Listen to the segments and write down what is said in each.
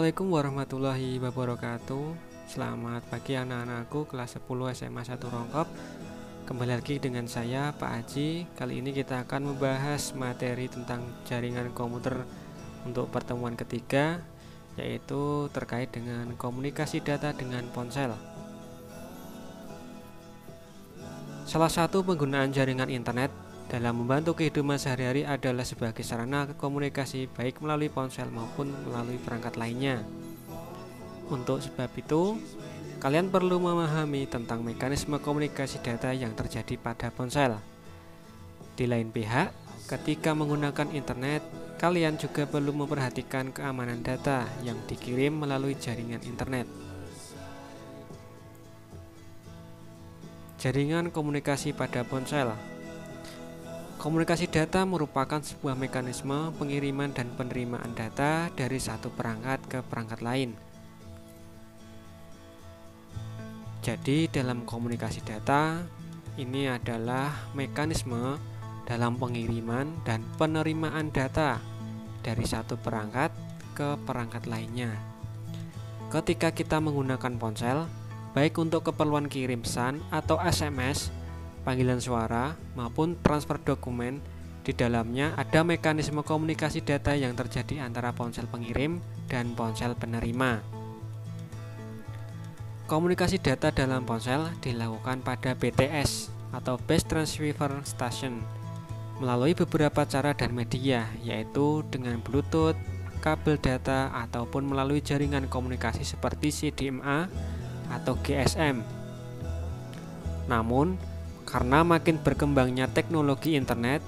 Assalamualaikum warahmatullahi wabarakatuh. Selamat pagi anak-anakku kelas 10 SMA 1 Rongkop. Kembali lagi dengan saya Pak Aji. Kali ini kita akan membahas materi tentang jaringan komputer untuk pertemuan ketiga, yaitu terkait dengan komunikasi data dengan ponsel. Salah satu penggunaan jaringan internet dalam membantu kehidupan sehari-hari adalah sebagai sarana komunikasi baik melalui ponsel maupun melalui perangkat lainnya. Untuk sebab itu, kalian perlu memahami tentang mekanisme komunikasi data yang terjadi pada ponsel. Di lain pihak, ketika menggunakan internet, kalian juga perlu memperhatikan keamanan data yang dikirim melalui jaringan internet. Jaringan komunikasi pada ponsel. Komunikasi data merupakan sebuah mekanisme pengiriman dan penerimaan data dari satu perangkat ke perangkat lain. Jadi dalam komunikasi data, ini adalah mekanisme dalam pengiriman dan penerimaan data dari satu perangkat ke perangkat lainnya. Ketika kita menggunakan ponsel, baik untuk keperluan kirim pesan atau SMS, panggilan suara, maupun transfer dokumen, di dalamnya ada mekanisme komunikasi data yang terjadi antara ponsel pengirim dan ponsel penerima. Komunikasi data dalam ponsel dilakukan pada BTS atau Base Transceiver Station melalui beberapa cara dan media, yaitu dengan Bluetooth, kabel data, ataupun melalui jaringan komunikasi seperti CDMA atau GSM. Namun, karena makin berkembangnya teknologi internet,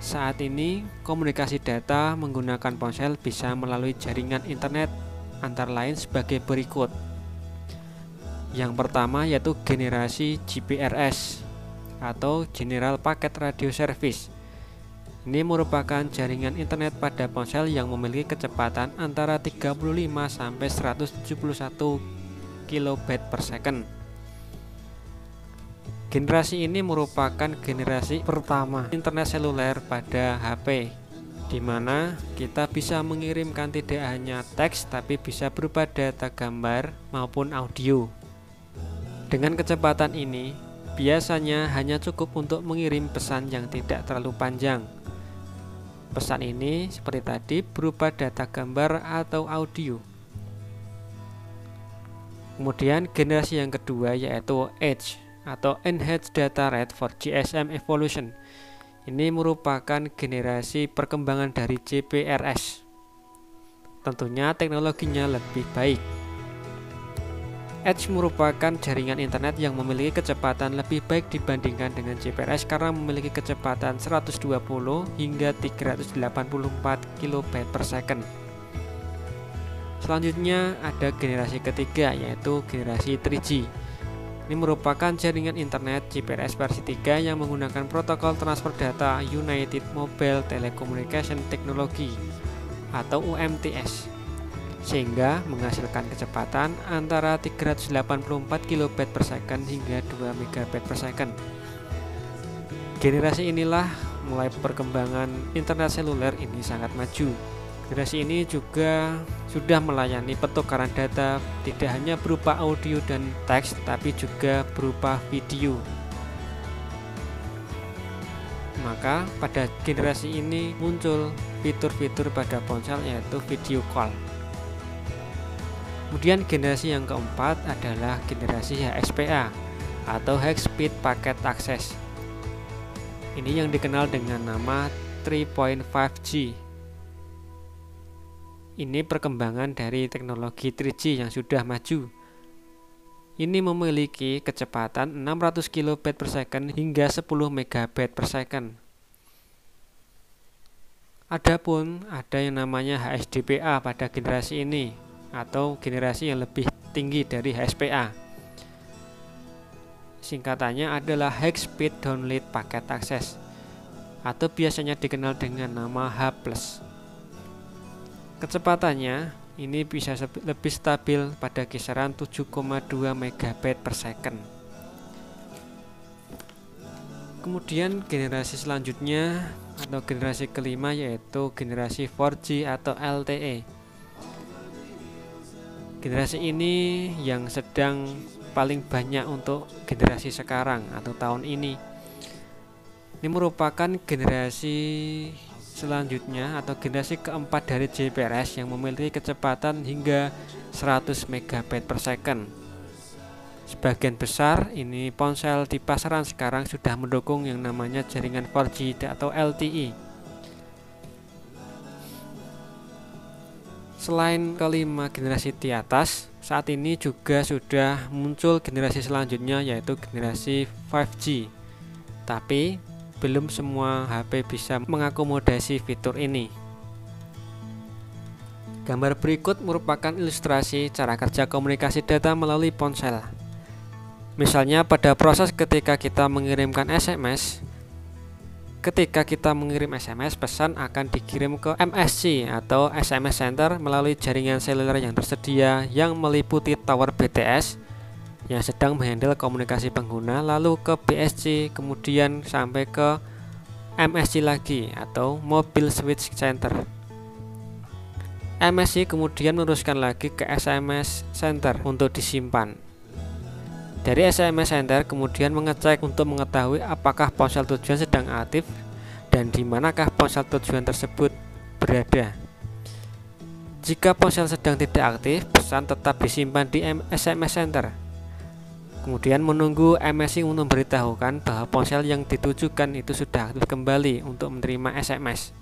saat ini komunikasi data menggunakan ponsel bisa melalui jaringan internet antara lain sebagai berikut. Yang pertama yaitu generasi GPRS atau General Packet Radio Service. Ini merupakan jaringan internet pada ponsel yang memiliki kecepatan antara 35 sampai 171 kilobit per second. Generasi ini merupakan generasi pertama internet seluler pada HP, di mana kita bisa mengirimkan tidak hanya teks tapi bisa berupa data gambar maupun audio. Dengan kecepatan ini, biasanya hanya cukup untuk mengirim pesan yang tidak terlalu panjang. Pesan ini seperti tadi berupa data gambar atau audio. Kemudian generasi yang kedua yaitu Edge atau Enhanced Data Rate for GSM Evolution. Ini merupakan generasi perkembangan dari GPRS. Tentunya teknologinya lebih baik. Edge merupakan jaringan internet yang memiliki kecepatan lebih baik dibandingkan dengan GPRS karena memiliki kecepatan 120 hingga 384 kilobit per second. Selanjutnya ada generasi ketiga yaitu generasi 3G. Ini merupakan jaringan internet GPRS versi 3 yang menggunakan protokol transfer data United Mobile Telecommunication Technology atau UMTS, sehingga menghasilkan kecepatan antara 384 kilobit per second hingga 2 megabit per second. Generasi inilah mulai perkembangan internet seluler ini sangat maju. Generasi ini juga sudah melayani pertukaran data tidak hanya berupa audio dan teks, tapi juga berupa video. Maka pada generasi ini muncul fitur-fitur pada ponsel yaitu video call. Kemudian generasi yang keempat adalah generasi HSPA atau High Speed Packet Access. Ini yang dikenal dengan nama 3.5G. Ini perkembangan dari teknologi 3G yang sudah maju. Ini memiliki kecepatan 600 kilobit per second hingga 10 megabit per second. Adapun ada yang namanya HSDPA pada generasi ini atau generasi yang lebih tinggi dari HSPA. Singkatannya adalah High Speed Download Packet Access atau biasanya dikenal dengan nama H+. Kecepatannya ini bisa lebih stabil pada kisaran 7,2 megabit per second. Kemudian generasi selanjutnya atau generasi kelima yaitu generasi 4G atau LTE. Generasi ini yang sedang paling banyak untuk generasi sekarang atau tahun ini. Ini merupakan generasi selanjutnya atau generasi keempat dari JPRS yang memiliki kecepatan hingga 100 MB per second. Sebagian besar ini ponsel di pasaran sekarang sudah mendukung yang namanya jaringan 4G atau LTE. Selain kelima generasi di atas, saat ini juga sudah muncul generasi selanjutnya yaitu generasi 5G. Tapi belum semua HP bisa mengakomodasi fitur ini. Gambar berikut merupakan ilustrasi cara kerja komunikasi data melalui ponsel. Misalnya pada proses ketika kita mengirimkan SMS, pesan akan dikirim ke MSC atau SMS Center melalui jaringan seluler yang tersedia yang meliputi tower BTS yang sedang menghandle komunikasi pengguna, lalu ke BSC, kemudian sampai ke MSC lagi atau Mobile Switch Center. MSC kemudian meneruskan lagi ke SMS Center untuk disimpan. Dari SMS Center kemudian mengecek untuk mengetahui apakah ponsel tujuan sedang aktif dan di manakah ponsel tujuan tersebut berada. Jika ponsel sedang tidak aktif, pesan tetap disimpan di SMS Center. Kemudian menunggu MSC untuk memberitahukan bahwa ponsel yang ditujukan itu sudah aktif kembali untuk menerima SMS.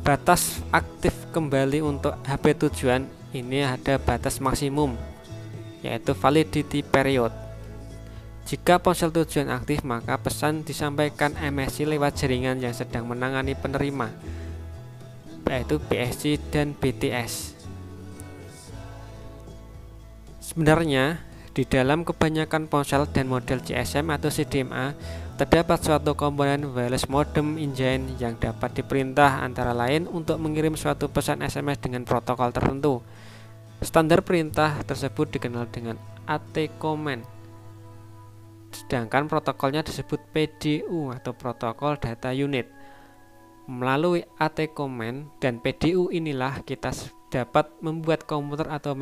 Batas aktif kembali untuk HP tujuan ini ada batas maksimum, yaitu validity period. Jika ponsel tujuan aktif, maka pesan disampaikan MSC lewat jaringan yang sedang menangani penerima, yaitu BSC dan BTS. Sebenarnya di dalam kebanyakan ponsel dan model GSM atau CDMA terdapat suatu komponen wireless modem engine yang dapat diperintah antara lain untuk mengirim suatu pesan SMS dengan protokol tertentu. Standar perintah tersebut dikenal dengan AT command. Sedangkan protokolnya disebut PDU atau protokol data unit. Melalui AT command dan PDU inilah kita dapat membuat komputer atau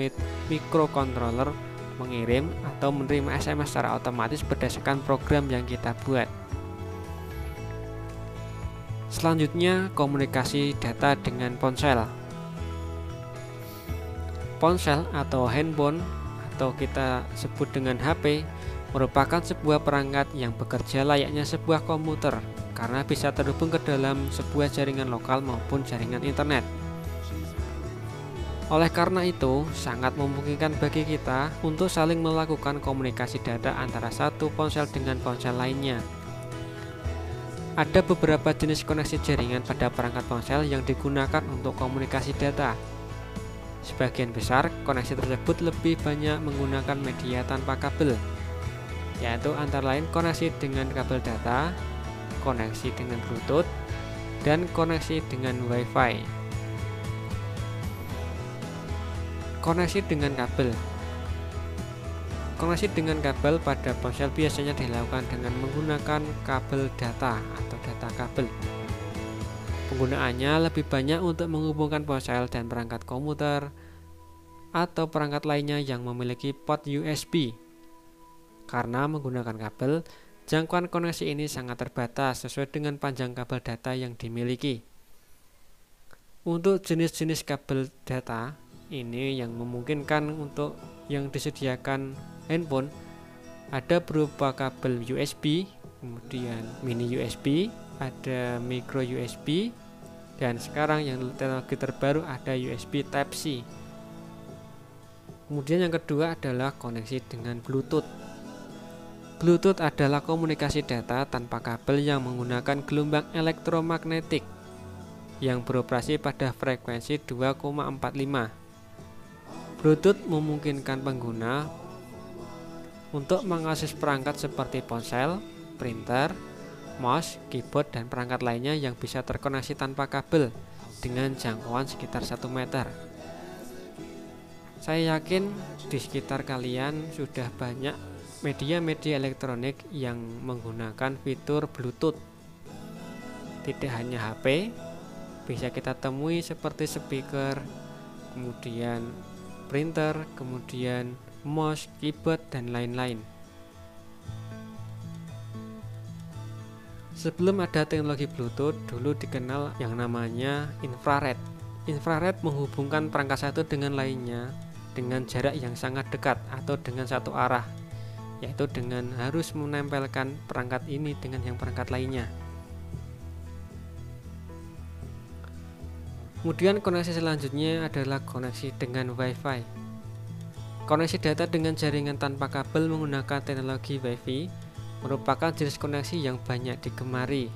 microcontroller mengirim atau menerima SMS secara otomatis berdasarkan program yang kita buat. Selanjutnya, komunikasi data dengan ponsel. Ponsel atau handphone atau kita sebut dengan HP merupakan sebuah perangkat yang bekerja layaknya sebuah komputer karena bisa terhubung ke dalam sebuah jaringan lokal maupun jaringan internet. Oleh karena itu, sangat memungkinkan bagi kita untuk saling melakukan komunikasi data antara satu ponsel dengan ponsel lainnya. Ada beberapa jenis koneksi jaringan pada perangkat ponsel yang digunakan untuk komunikasi data. Sebagian besar koneksi tersebut lebih banyak menggunakan media tanpa kabel, yaitu antara lain koneksi dengan kabel data, koneksi dengan Bluetooth, dan koneksi dengan Wi-Fi. Koneksi dengan kabel. Koneksi dengan kabel pada ponsel biasanya dilakukan dengan menggunakan kabel data atau data kabel. Penggunaannya lebih banyak untuk menghubungkan ponsel dan perangkat komputer atau perangkat lainnya yang memiliki port USB. Karena menggunakan kabel, jangkauan koneksi ini sangat terbatas sesuai dengan panjang kabel data yang dimiliki. Untuk jenis-jenis kabel data ini yang memungkinkan untuk yang disediakan handphone ada berupa kabel USB, kemudian mini USB, ada micro USB, dan sekarang yang teknologi terbaru ada USB Type-C. Kemudian yang kedua adalah koneksi dengan Bluetooth. Bluetooth adalah komunikasi data tanpa kabel yang menggunakan gelombang elektromagnetik yang beroperasi pada frekuensi 2,45. Bluetooth memungkinkan pengguna untuk mengakses perangkat seperti ponsel, printer, mouse, keyboard, dan perangkat lainnya yang bisa terkoneksi tanpa kabel dengan jangkauan sekitar 1 meter. Saya yakin di sekitar kalian sudah banyak media-media elektronik yang menggunakan fitur Bluetooth. Tidak hanya HP, bisa kita temui seperti speaker, kemudian printer, kemudian mouse, keyboard, dan lain-lain. Sebelum ada teknologi Bluetooth, dulu dikenal yang namanya infrared. Infrared menghubungkan perangkat satu dengan lainnya dengan jarak yang sangat dekat atau dengan satu arah, yaitu dengan harus menempelkan perangkat ini dengan yang perangkat lainnya. Kemudian koneksi selanjutnya adalah koneksi dengan Wi-Fi. Koneksi data dengan jaringan tanpa kabel menggunakan teknologi Wi-Fi merupakan jenis koneksi yang banyak digemari.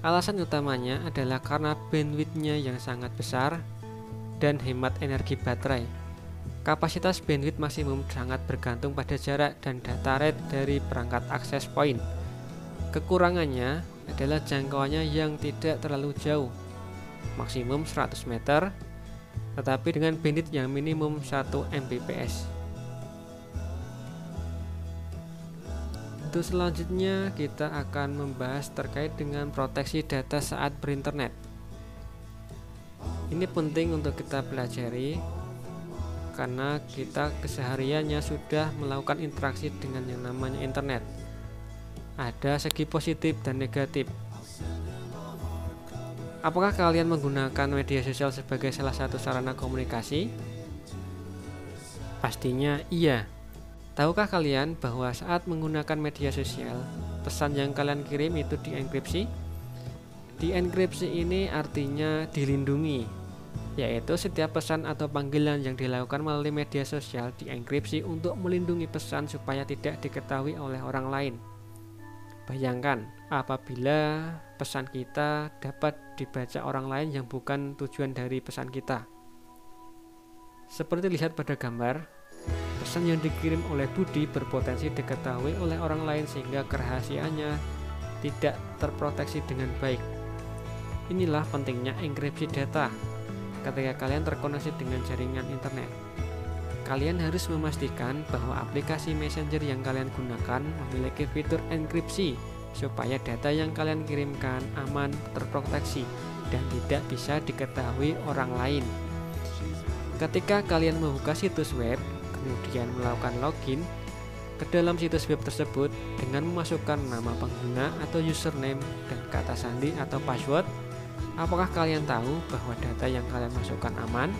Alasan utamanya adalah karena bandwidth-nya yang sangat besar dan hemat energi baterai. Kapasitas bandwidth maksimum sangat bergantung pada jarak dan data rate dari perangkat akses point. Kekurangannya adalah jangkauannya yang tidak terlalu jauh, maksimum 100 meter, tetapi dengan bandwidth yang minimum 1 Mbps. Untuk selanjutnya kita akan membahas terkait dengan proteksi data saat berinternet. Ini penting untuk kita pelajari karena kita kesehariannya sudah melakukan interaksi dengan yang namanya internet. Ada segi positif dan negatif. Apakah kalian menggunakan media sosial sebagai salah satu sarana komunikasi? Pastinya iya. Tahukah kalian bahwa saat menggunakan media sosial, pesan yang kalian kirim itu dienkripsi? Dienkripsi ini artinya dilindungi, yaitu setiap pesan atau panggilan yang dilakukan melalui media sosial dienkripsi untuk melindungi pesan supaya tidak diketahui oleh orang lain. Bayangkan apabila pesan kita dapat dibaca orang lain yang bukan tujuan dari pesan kita. Seperti lihat pada gambar, pesan yang dikirim oleh Budi berpotensi diketahui oleh orang lain sehingga kerahasiaannya tidak terproteksi dengan baik. Inilah pentingnya enkripsi data. Ketika kalian terkoneksi dengan jaringan internet, kalian harus memastikan bahwa aplikasi messenger yang kalian gunakan memiliki fitur enkripsi supaya data yang kalian kirimkan aman, terproteksi, dan tidak bisa diketahui orang lain. Ketika kalian membuka situs web, kemudian melakukan login ke dalam situs web tersebut dengan memasukkan nama pengguna atau username dan kata sandi atau password, apakah kalian tahu bahwa data yang kalian masukkan aman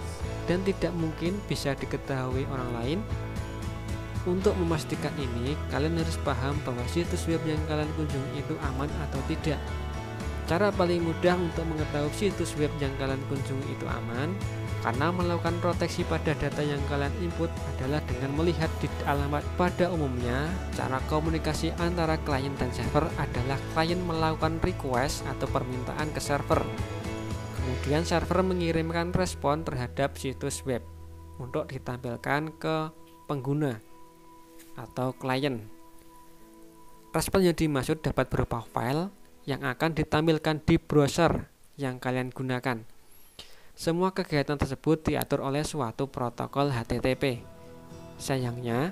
dan tidak mungkin bisa diketahui orang lain? Untuk memastikan ini, kalian harus paham bahwa situs web yang kalian kunjungi itu aman atau tidak. Cara paling mudah untuk mengetahui situs web yang kalian kunjungi itu aman karena melakukan proteksi pada data yang kalian input adalah dengan melihat di alamat. Pada umumnya, cara komunikasi antara klien dan server adalah klien melakukan request atau permintaan ke server. Kemudian server mengirimkan respon terhadap situs web untuk ditampilkan ke pengguna atau klien. Respon yang dimaksud dapat berupa file yang akan ditampilkan di browser yang kalian gunakan. Semua kegiatan tersebut diatur oleh suatu protokol HTTP. Sayangnya,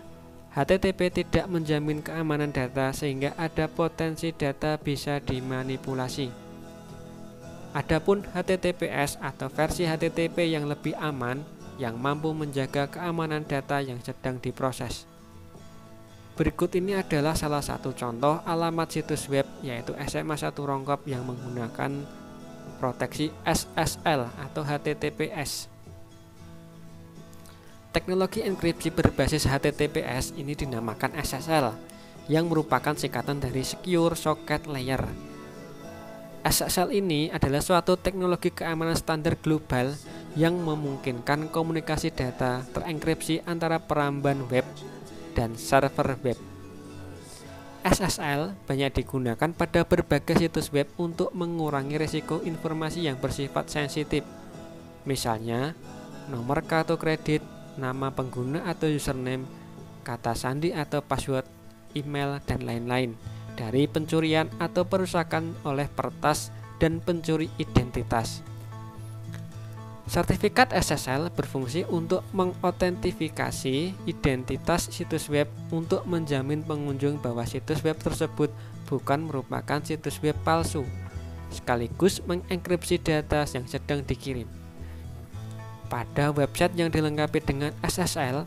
HTTP tidak menjamin keamanan data sehingga ada potensi data bisa dimanipulasi. Adapun HTTPS atau versi HTTP yang lebih aman yang mampu menjaga keamanan data yang sedang diproses. Berikut ini adalah salah satu contoh alamat situs web, yaitu SMA 1 Rongkop yang menggunakan proteksi SSL atau HTTPS. Teknologi enkripsi berbasis HTTPS ini dinamakan SSL, yang merupakan singkatan dari Secure Socket Layer. SSL ini adalah suatu teknologi keamanan standar global yang memungkinkan komunikasi data terenkripsi antara peramban web dan server web. SSL banyak digunakan pada berbagai situs web untuk mengurangi risiko informasi yang bersifat sensitif. Misalnya, nomor kartu kredit, nama pengguna atau username, kata sandi atau password, email, dan lain-lain dari pencurian atau perusakan oleh peretas dan pencuri identitas. Sertifikat SSL berfungsi untuk mengotentifikasi identitas situs web untuk menjamin pengunjung bahwa situs web tersebut bukan merupakan situs web palsu, sekaligus mengenkripsi data yang sedang dikirim. Pada website yang dilengkapi dengan SSL,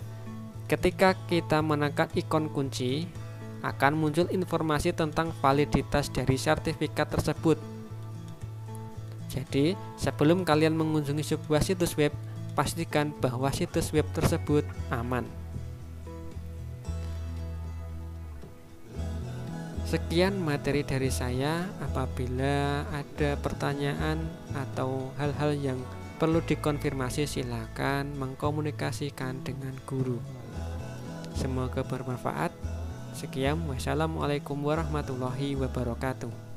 ketika kita menekan ikon kunci, akan muncul informasi tentang validitas dari sertifikat tersebut. Jadi, sebelum kalian mengunjungi sebuah situs web, pastikan bahwa situs web tersebut aman. Sekian materi dari saya. Apabila ada pertanyaan atau hal-hal yang perlu dikonfirmasi, silakan mengkomunikasikan dengan guru. Semoga bermanfaat. Sekian, wassalamualaikum warahmatullahi wabarakatuh.